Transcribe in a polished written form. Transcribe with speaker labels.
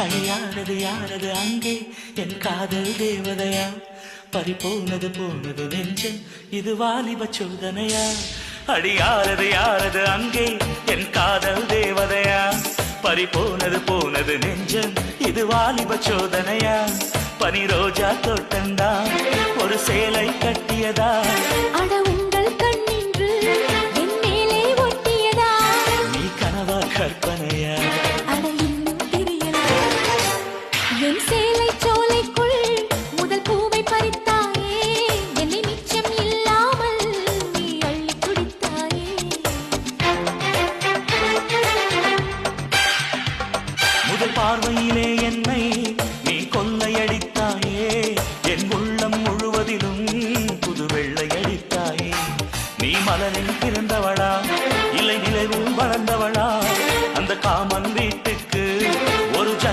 Speaker 1: அழியாரது யாரது அங்கே என் காதல் தேவதையா பறிபோனது போனது நெஞ்சம் இது வாலிப சோதனையா அடியாரது யாரது அங்கே என் காதல் தேவதையா பறிபோனது போனது நெஞ்சம் இது வாலிப சோதனையா பனி ரோஜா தோட்டந்தா ஒரு சேலை கட்டியதா
Speaker 2: அட உங்கள் கண்ணின்று என் மேலே ஒட்டியதா
Speaker 1: நீ கனவா கற்பனையா
Speaker 2: அட இன்னும் தெரியல என் சேலை சோலைக்குள் முதல் பூவை பறித்தாயே என்னை மிச்சம் இல்லாமல் நீ அள்ளி குடித்தாயே
Speaker 1: முதல் பார்வையிலே என்னை